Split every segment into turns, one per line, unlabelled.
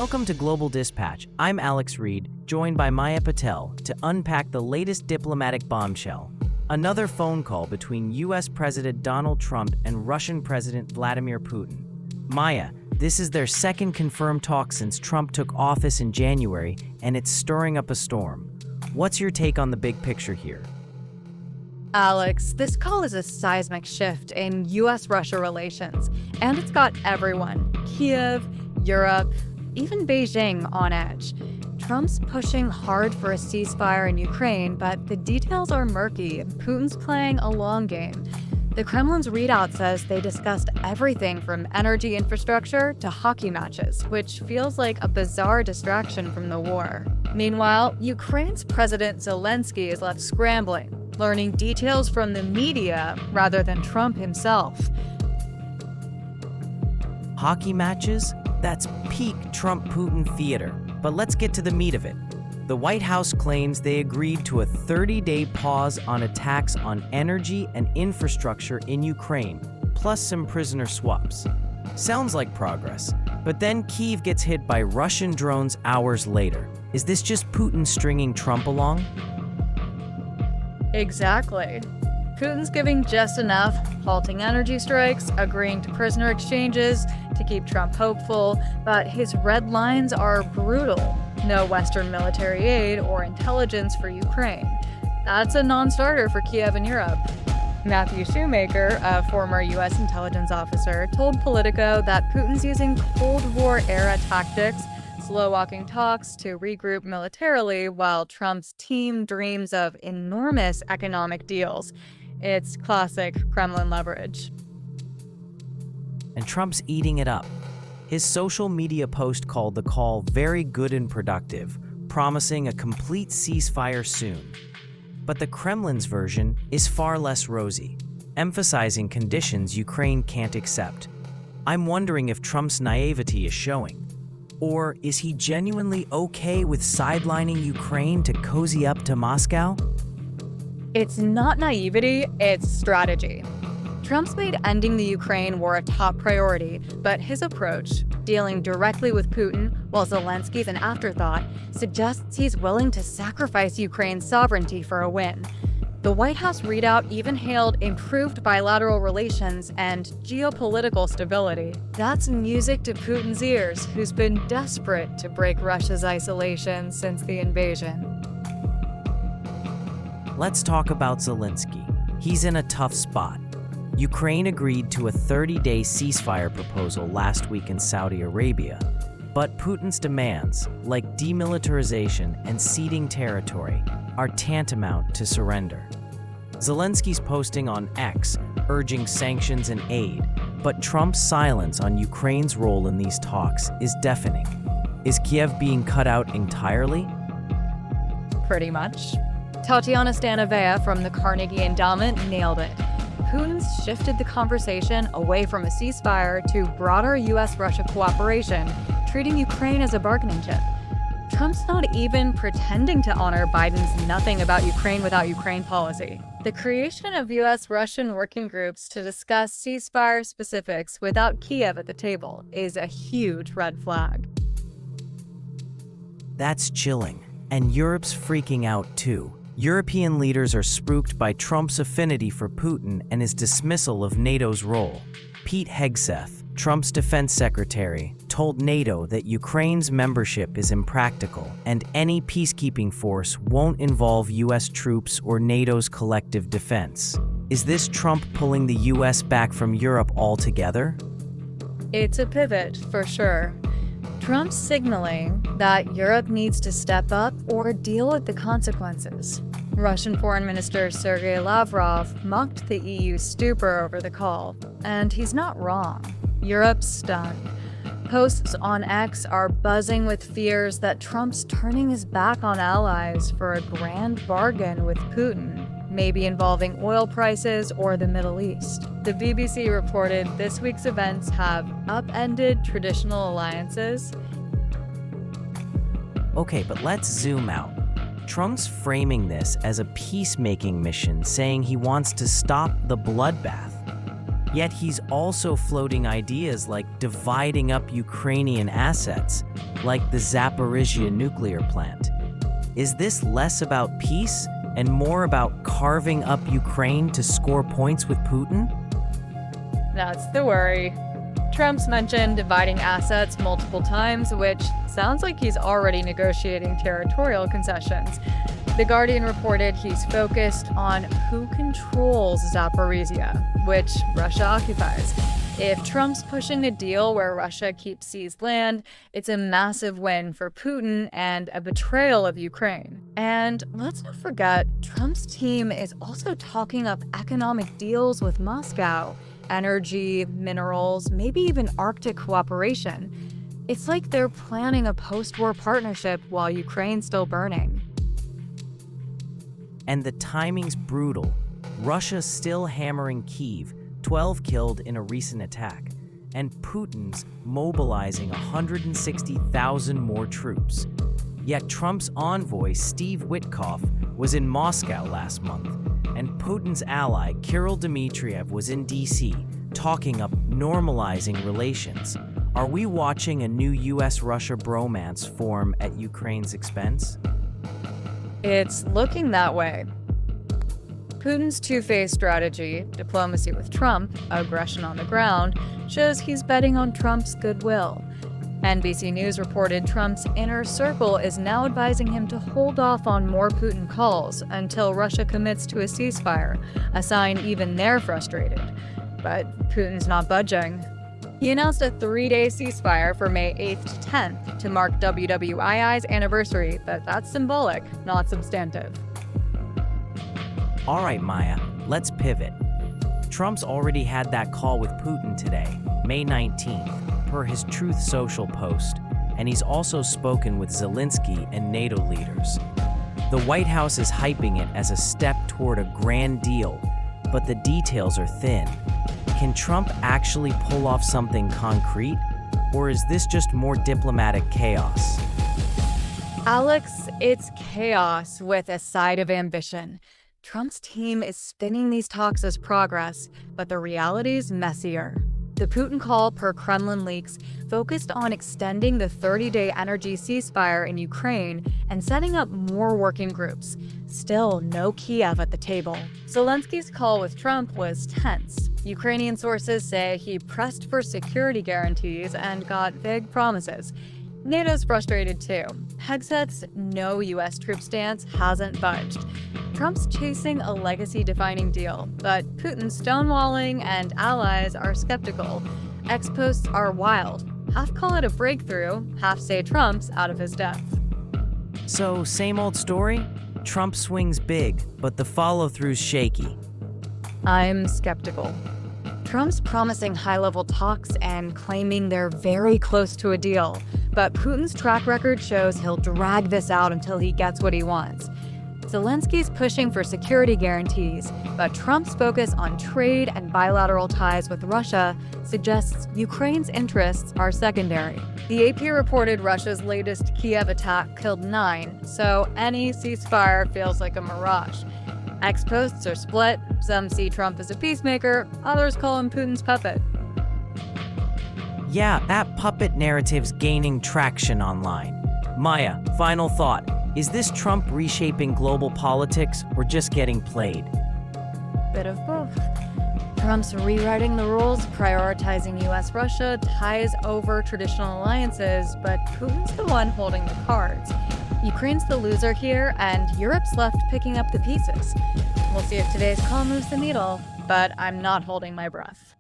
Welcome to Global Dispatch. I'm Alex Reed, joined by Maya Patel to unpack the latest diplomatic bombshell. Another phone call between U.S. President Donald Trump and Russian President Vladimir Putin. Maya, this is their second confirmed talk since Trump took office in January, and it's stirring up a storm. What's your take on the big picture here?
Alex, this call is a seismic shift in U.S.-Russia relations, and it's got everyone, Kiev, Europe, even Beijing, on edge. Trump's pushing hard for a ceasefire in Ukraine, but the details are murky, and Putin's playing a long game. The Kremlin's readout says they discussed everything from energy infrastructure to hockey matches, which feels like a bizarre distraction from the war. Meanwhile, Ukraine's President Zelenskyy is left scrambling, learning details from the media rather than Trump himself.
Hockey matches? That's peak Trump-Putin theater. But let's get to the meat of it. The White House claims they agreed to a 30-day pause on attacks on energy and infrastructure in Ukraine, plus some prisoner swaps. Sounds like progress, but then Kyiv gets hit by Russian drones hours later. Is this just Putin stringing Trump along?
Exactly. Putin's giving just enough, halting energy strikes, agreeing to prisoner exchanges to keep Trump hopeful, but his red lines are brutal. No Western military aid or intelligence for Ukraine. That's a non-starter for Kiev and Europe. Matthew Shoemaker, a former U.S. intelligence officer, told Politico that Putin's using Cold War-era tactics, slow-walking talks to regroup militarily, while Trump's team dreams of enormous economic deals. It's classic Kremlin leverage.
And Trump's eating it up. His social media post called the call very good and productive, promising a complete ceasefire soon. But the Kremlin's version is far less rosy, emphasizing conditions Ukraine can't accept. I'm wondering if Trump's naivety is showing. Or is he genuinely okay with sidelining Ukraine to cozy up to Moscow?
It's not naivety, it's strategy. Trump's made ending the Ukraine war a top priority, but his approach, dealing directly with Putin while Zelensky's an afterthought, suggests he's willing to sacrifice Ukraine's sovereignty for a win. The White House readout even hailed improved bilateral relations and geopolitical stability. That's music to Putin's ears, who's been desperate to break Russia's isolation since the invasion.
Let's talk about Zelenskyy. He's in a tough spot. Ukraine agreed to a 30-day ceasefire proposal last week in Saudi Arabia, but Putin's demands, like demilitarization and ceding territory, are tantamount to surrender. Zelensky's posting on X urging sanctions and aid, but Trump's silence on Ukraine's role in these talks is deafening. Is Kiev being cut out entirely?
Pretty much. Tatiana Stanovea from the Carnegie Endowment nailed it. Putin's shifted the conversation away from a ceasefire to broader U.S.-Russia cooperation, treating Ukraine as a bargaining chip. Trump's not even pretending to honor Biden's nothing about Ukraine without Ukraine policy. The creation of U.S.-Russian working groups to discuss ceasefire specifics without Kiev at the table is a huge red flag.
That's chilling, and Europe's freaking out too. European leaders are spooked by Trump's affinity for Putin and his dismissal of NATO's role. Pete Hegseth, Trump's defense secretary, told NATO that Ukraine's membership is impractical and any peacekeeping force won't involve U.S. troops or NATO's collective defense. Is this Trump pulling the U.S. back from Europe altogether?
It's a pivot, for sure. Trump's signaling that Europe needs to step up or deal with the consequences. Russian Foreign Minister Sergei Lavrov mocked the EU's stupor over the call, and he's not wrong. Europe's stunned. Posts on X are buzzing with fears that Trump's turning his back on allies for a grand bargain with Putin, maybe involving oil prices or the Middle East. The BBC reported this week's events have upended traditional alliances.
Okay, but let's zoom out. Trump's framing this as a peacemaking mission, saying he wants to stop the bloodbath. Yet he's also floating ideas like dividing up Ukrainian assets, like the Zaporizhia nuclear plant. Is this less about peace and more about carving up Ukraine to score points with Putin?
That's the worry. Trump's mentioned dividing assets multiple times, which sounds like he's already negotiating territorial concessions. The Guardian reported he's focused on who controls Zaporizhia, which Russia occupies. If Trump's pushing a deal where Russia keeps seized land, it's a massive win for Putin and a betrayal of Ukraine. And let's not forget, Trump's team is also talking up economic deals with Moscow. Energy, minerals, maybe even Arctic cooperation. It's like they're planning a post-war partnership while Ukraine's still burning.
And the timing's brutal. Russia's still hammering Kyiv, 12 killed in a recent attack, and Putin's mobilizing 160,000 more troops. Yet Trump's envoy, Steve Witkoff, was in Moscow last month, and Putin's ally, Kirill Dmitriev, was in D.C., talking up normalizing relations. Are we watching a new U.S.-Russia bromance form at Ukraine's expense?
It's looking that way. Putin's two-phase strategy, diplomacy with Trump, aggression on the ground, shows he's betting on Trump's goodwill. NBC News reported Trump's inner circle is now advising him to hold off on more Putin calls until Russia commits to a ceasefire, a sign even they're frustrated. But Putin's not budging. He announced a 3-day ceasefire for May 8th to 10th to mark WWII's anniversary, but that's symbolic, not substantive.
All right, Maya, let's pivot. Trump's already had that call with Putin today, May 19th. Per his Truth Social post, and he's also spoken with Zelenskyy and NATO leaders. The White House is hyping it as a step toward a grand deal, but the details are thin. Can Trump actually pull off something concrete, or is this just more diplomatic chaos?
Alex, it's chaos with a side of ambition. Trump's team is spinning these talks as progress, but the reality's messier. The Putin call, per Kremlin leaks, focused on extending the 30-day energy ceasefire in Ukraine and setting up more working groups. Still, no Kiev at the table. Zelenskyy's call with Trump was tense. Ukrainian sources say he pressed for security guarantees and got vague promises. NATO's frustrated too. Hegseth's no U.S. troop stance hasn't budged. Trump's chasing a legacy-defining deal, but Putin's stonewalling and allies are skeptical. Ex-posts are wild. Half call it a breakthrough, half say Trump's out of his depth.
So, same old story? Trump swings big, but the follow-through's shaky.
I'm skeptical. Trump's promising high-level talks and claiming they're very close to a deal, but Putin's track record shows he'll drag this out until he gets what he wants. Zelenskyy's pushing for security guarantees, but Trump's focus on trade and bilateral ties with Russia suggests Ukraine's interests are secondary. The AP reported Russia's latest Kiev attack killed 9, so any ceasefire feels like a mirage. Ex-posts are split. Some see Trump as a peacemaker, others call him Putin's puppet.
Yeah, that puppet narrative's gaining traction online. Maya, final thought. Is this Trump reshaping global politics or just getting played?
Bit of both. Trump's rewriting the rules, prioritizing US-Russia ties over traditional alliances, but Putin's the one holding the cards. Ukraine's the loser here, and Europe's left picking up the pieces. We'll see if today's call moves the needle, but I'm not holding my breath.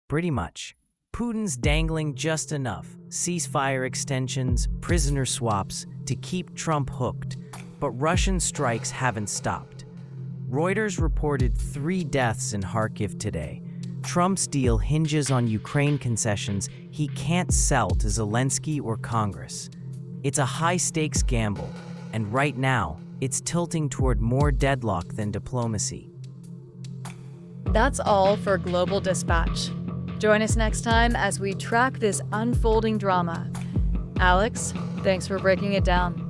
Pretty much. Putin's dangling just enough ceasefire extensions, prisoner swaps to keep Trump hooked, but Russian strikes haven't stopped. Reuters reported 3 deaths in Kharkiv today. Trump's deal hinges on Ukraine concessions he can't sell to Zelenskyy or Congress. It's a high-stakes gamble, and right now, it's tilting toward more deadlock than diplomacy.
That's all for Global Dispatch. Join us next time as we track this unfolding drama. Alex, thanks for breaking it down.